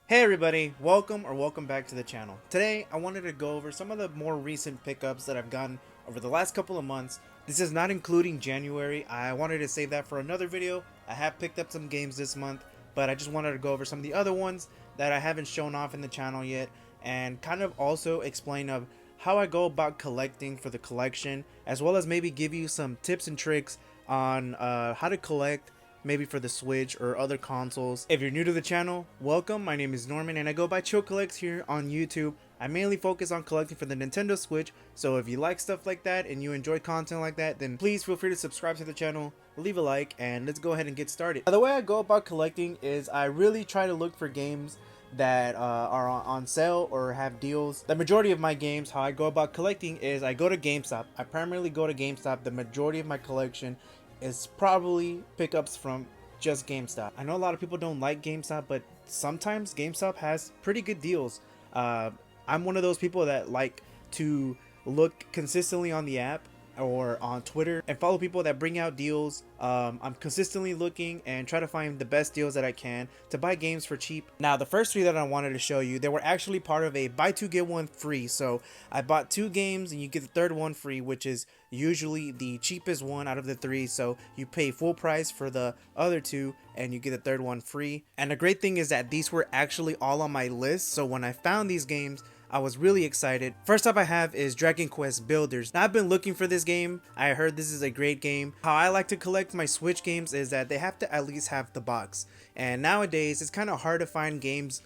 Hey everybody, welcome back to the channel. Today I wanted to go over some of the more recent pickups that I've gotten over the last couple of months. This is not including January. I wanted to save that for another video. I have picked up some games this month, but I just wanted to go over some of the other ones that I haven't shown off in the channel yet, and kind of also explain of how I go about collecting for the collection, as well as maybe give you some tips and tricks on how to collect maybe for the Switch or other consoles. If you're new to the channel, welcome. My name is Norman and I go by Chill Collects here on YouTube. I mainly focus on collecting for the Nintendo Switch, so if you like stuff like that and you enjoy content like that, then please feel free to subscribe to the channel, leave a like, and let's go ahead and get started. The way I go about collecting is I really try to look for games that are on sale or have deals. The majority of my games, how I go about collecting is I go to GameStop. I primarily go to GameStop. The majority of my collection is probably pickups from just GameStop. I know a lot of people don't like GameStop, but sometimes GameStop has pretty good deals. I'm one of those people that like to look consistently on the app or on Twitter and follow people that bring out deals. I'm consistently looking and try to find the best deals that I can to buy games for cheap. Now, the first three that I wanted to show you, they were actually part of a buy two get one free. So I bought two games and you get the third one free, which is usually the cheapest one out of the three. So you pay full price for the other two and you get the third one free. And the great thing is that these were actually all on my list. So when I found these games, I was really excited. First up I have is Dragon Quest Builders. Now, I've been looking for this game. I heard this is a great game. How I like to collect my Switch games is that they have to at least have the box. And nowadays it's kind of hard to find games,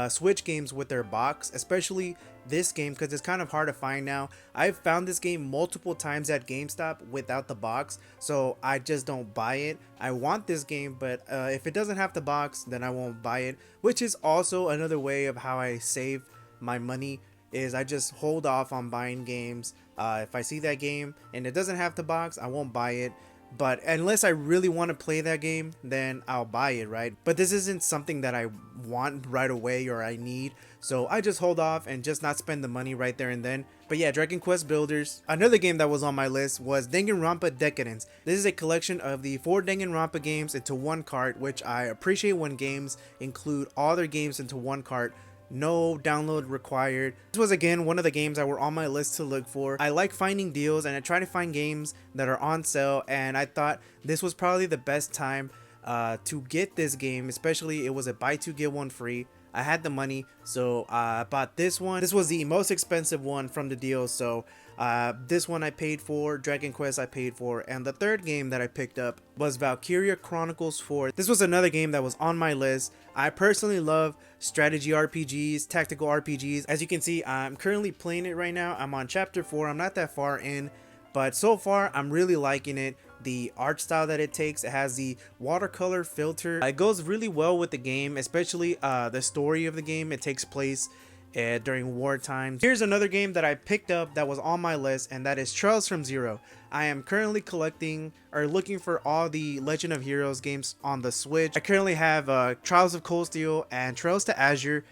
Switch games with their box, especially this game, because it's kind of hard to find now. I've found this game multiple times at GameStop without the box, so I just don't buy it. I want this game, but if it doesn't have the box, then I won't buy it, which is also another way of how I save my money. Is I just hold off on buying games. If I see that game and it doesn't have the box, I won't buy it. But unless I really want to play that game, then I'll buy it, right? But this isn't something that I want right away or I need, so I just hold off and just not spend the money right there and then. But yeah, Dragon Quest Builders. Another game that was on my list was Danganronpa Decadence. This is a collection of the 4 Danganronpa games into one cart, which I appreciate when games include all their games into one cart. No download required. This was again one of the games that were on my list to look for. I like finding deals and I try to find games that are on sale, and I thought this was probably the best time to get this game, especially it was a buy two get one free. I had the money, so I bought this one. This was the most expensive one from the deal, so this one I paid for, Dragon Quest I paid for, and the third game that I picked up was Valkyria Chronicles 4. This was another game that was on my list. I personally love strategy RPGs, tactical RPGs. As you can see, I'm currently playing it right now. I'm on chapter 4. I'm not that far in, but so far I'm really liking it. The art style that it takes, it has the watercolor filter. It goes really well with the game, especially the story of the game. It takes place during war times. Here's another game that I picked up that was on my list, and that is Trails from Zero. I am currently collecting or looking for all the Legend of Heroes games on the Switch. I currently have Trials of Cold Steel and Trails to Azure,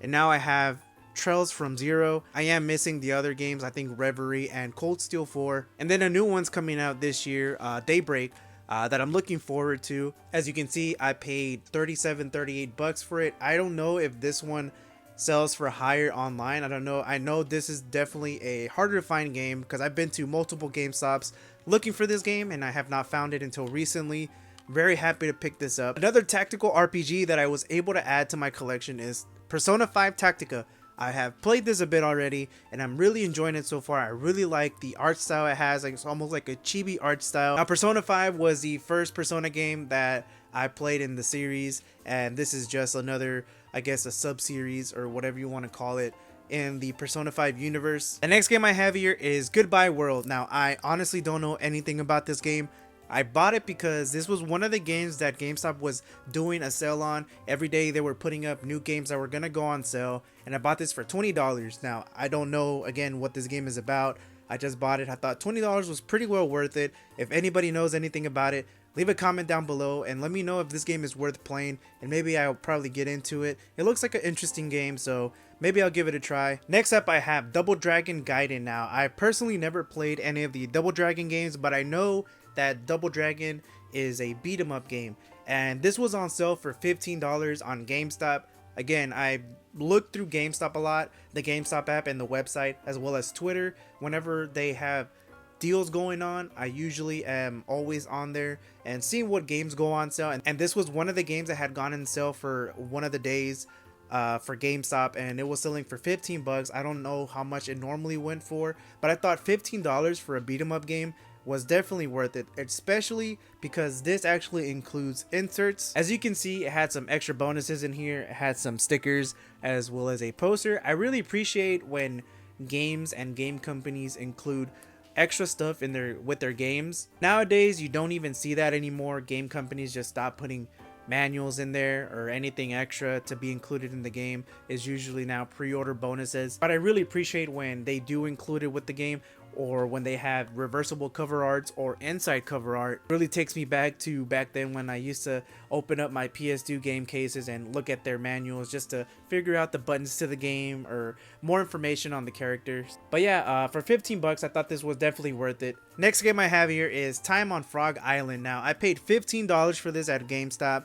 and now I have Trails from Zero. I am missing the other games, I think Reverie and Cold Steel 4, and then a new one's coming out this year, Daybreak, that I'm looking forward to. As you can see, I paid $38 for it. I don't know if this one sells for higher online. I don't know. I know this is definitely a harder to find game because I've been to multiple GameStops looking for this game and I have not found it until recently. Very happy to pick this up. Another tactical RPG that I was able to add to my collection is Persona 5 Tactica. I have played this a bit already and I'm really enjoying it so far. I really like the art style it has. Like, it's almost like a chibi art style. Now, Persona 5 was the first Persona game that I played in the series, and this is just another, I guess, a sub-series or whatever you want to call it in the Persona 5 universe. The next game I have here is Goodbye World. Now, I honestly don't know anything about this game. I bought it because this was one of the games that GameStop was doing a sale on. Every day they were putting up new games that were gonna go on sale, and I bought this for $20. Now, I don't know again what this game is about. I just bought it. I thought $20 was pretty well worth it. If anybody knows anything about it, leave a comment down below and let me know if this game is worth playing, and maybe I'll probably get into it. It looks like an interesting game, so maybe I'll give it a try. Next up, I have Double Dragon Gaiden. Now, I personally never played any of the Double Dragon games, but I know that Double Dragon is a beat 'em up game, and this was on sale for $15 on GameStop. Again, I look through GameStop a lot, the GameStop app and the website, as well as Twitter. Whenever they have deals going on, I usually am always on there and seeing what games go on sale. And this was one of the games that had gone on sale for one of the days for GameStop, and it was selling for 15 bucks. I don't know how much it normally went for, but I thought $15 for a beat 'em up game was definitely worth it, especially because this actually includes inserts. As you can see, it had some extra bonuses in here. It had some stickers as well as a poster. I really appreciate when games and game companies include extra stuff in their games. Nowadays, you don't even see that anymore. Game companies just stop putting manuals in there, or anything extra to be included in the game is usually now pre-order bonuses. But I really appreciate when they do include it with the game, or when they have reversible cover arts or inside cover art. It really takes me back to back then when I used to open up my PS2 game cases and look at their manuals just to figure out the buttons to the game or more information on the characters. But yeah, for 15 bucks, I thought this was definitely worth it. Next game I have here is Time on Frog Island. Now, I paid $15 for this at GameStop.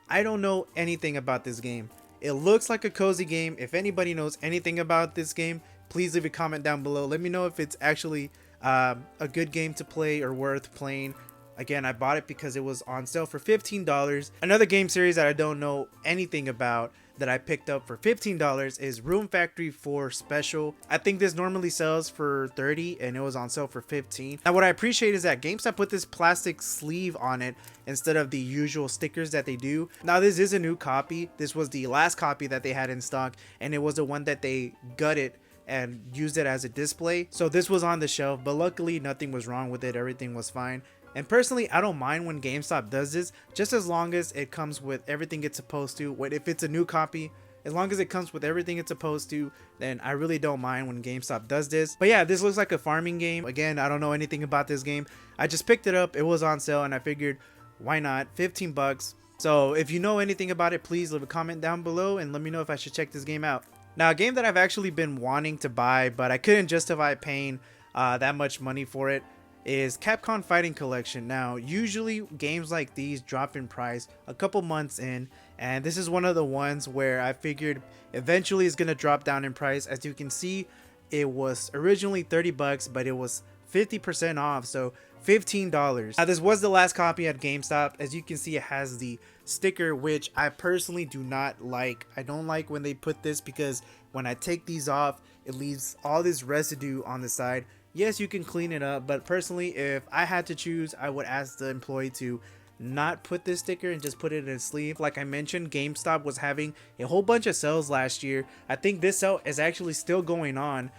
I don't know anything about this game. It looks like a cozy game. If anybody knows anything about this game, please leave a comment down below. Let me know if it's actually a good game to play or worth playing. Again, I bought it because it was on sale for $15. Another game series that I don't know anything about that I picked up for $15 is Room Factory 4 Special. I think this normally sells for $30 and it was on sale for $15. Now, what I appreciate is that GameStop put this plastic sleeve on it instead of the usual stickers that they do. Now, this is a new copy. This was the last copy that they had in stock, and it was the one that they gutted and used it as a display. So this was on the shelf, but luckily nothing was wrong with it. Everything was fine. And personally, I don't mind when GameStop does this, just as long as it comes with everything it's supposed to. If it's a new copy, as long as it comes with everything it's supposed to, then I really don't mind when GameStop does this. But yeah, this looks like a farming game. Again, I don't know anything about this game. I just picked it up. It was on sale and I figured, why not? 15 bucks. So if you know anything about it, please leave a comment down below and let me know if I should check this game out. Now, a game that I've actually been wanting to buy, but I couldn't justify paying that much money for it, is CapCon Fighting Collection. Now, usually games like these drop in price a couple months in, and this is one of the ones where I figured eventually it's going to drop down in price. As you can see, it was originally 30 bucks, but it was 50% off, so $15. Now, this was the last copy at GameStop. As you can see, it has the sticker, which I personally do not like. I don't like when they put this, because when I take these off, it leaves all this residue on the side. Yes, you can clean it up, but personally, if I had to choose, I would ask the employee to not put this sticker and just put it in a sleeve. Like I mentioned, GameStop was having a whole bunch of sales last year. I think this sale is actually still going on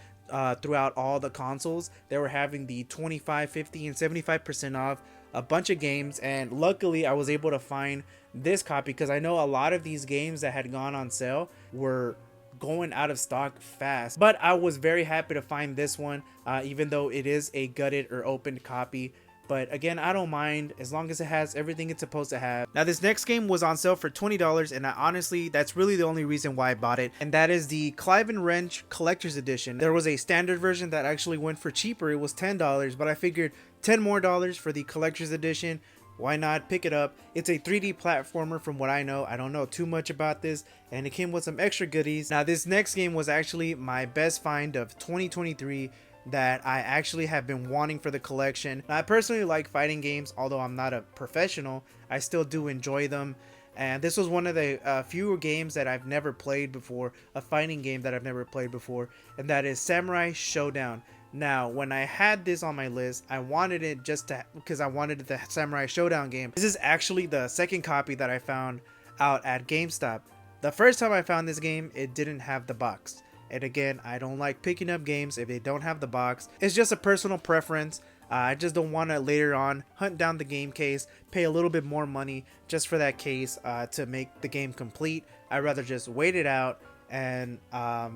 throughout all the consoles. They were having the 25, 50, and 75% off a bunch of games, and luckily I was able to find this copy, because I know a lot of these games that had gone on sale were going out of stock fast. But I was very happy to find this one, even though it is a gutted or opened copy. But again, I don't mind as long as it has everything it's supposed to have. Now, this next game was on sale for $20, and honestly, that's really the only reason why I bought it. And that is the Clive and Wrench Collector's Edition. There was a standard version that actually went for cheaper. It was $10, but I figured $10 more for the Collector's Edition. Why not pick it up? It's a 3D platformer from what I know. I don't know too much about this, and it came with some extra goodies. Now, this next game was actually my best find of 2023 that I actually have been wanting for the collection. Now, I personally like fighting games, although I'm not a professional. I still do enjoy them. And this was one of the fewer games that I've never played before, a fighting game that I've never played before, and that is Samurai Showdown. Now, when I had this on my list, I wanted it just because I wanted the Samurai Showdown game. This is actually the second copy that I found out at GameStop. The first time I found this game, it didn't have the box. And again, I don't like picking up games if they don't have the box. It's just a personal preference. I just don't want to later on hunt down the game case, pay a little bit more money just for that case to make the game complete. I'd rather just wait it out and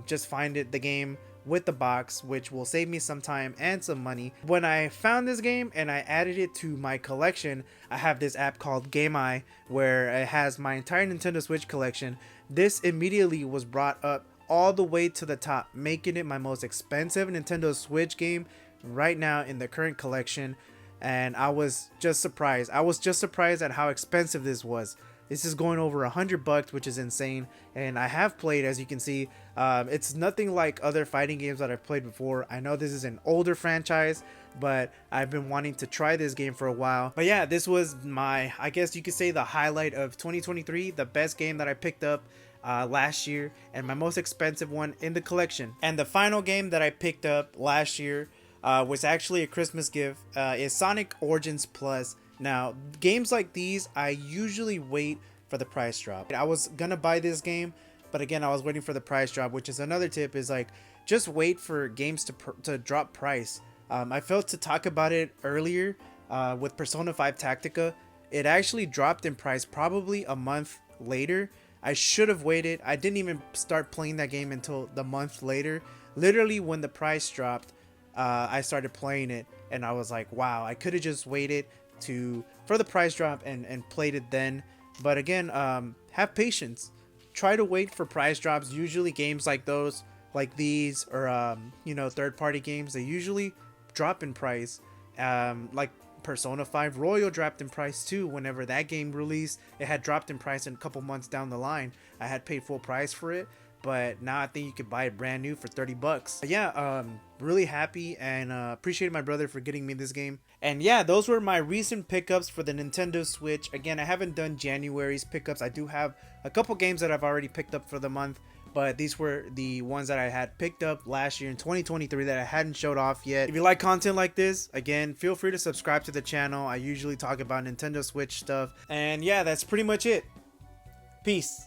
just find the game with the box, which will save me some time and some money. When I found this game and I added it to my collection, I have this app called GameEye where it has my entire Nintendo Switch collection. This immediately was brought up all the way to the top, making it my most expensive Nintendo Switch game right now in the current collection. And I was just surprised. I was just surprised at how expensive this was. This is going over $100, which is insane. And I have played, as you can see, it's nothing like other fighting games that I've played before. I know this is an older franchise, but I've been wanting to try this game for a while. But yeah, this was my, I guess you could say, the highlight of 2023, the best game that I picked up last year, and my most expensive one in the collection. And the final game that I picked up last year was actually a Christmas gift, is Sonic Origins Plus. Now, games like these, I usually wait for the price drop. I was gonna buy this game, but again, I was waiting for the price drop, which is another tip, is like, just wait for games to drop price. I failed to talk about it earlier with Persona 5 Tactica. It actually dropped in price probably a month later. I should have waited. I didn't even start playing that game until the month later. Literally when the price dropped, I started playing it, and I was like, wow, I could have just waited for the price drop and played it then. But again, have patience. Try to wait for price drops. Usually games like those, like these, or you know, third-party games, they usually drop in price. Like Persona 5 Royal dropped in price too. Whenever that game released, it had dropped in price, and a couple months down the line I had paid full price for it, but now I think you could buy it brand new for $30. But yeah, really happy and appreciate my brother for getting me this game. And yeah, those were my recent pickups for the Nintendo Switch. Again, I haven't done January's pickups. I do have a couple games that I've already picked up for the month, but these were the ones that I had picked up last year in 2023 that I hadn't showed off yet. If you like content like this, again, feel free to subscribe to the channel. I usually talk about Nintendo Switch stuff. And yeah, that's pretty much it. Peace.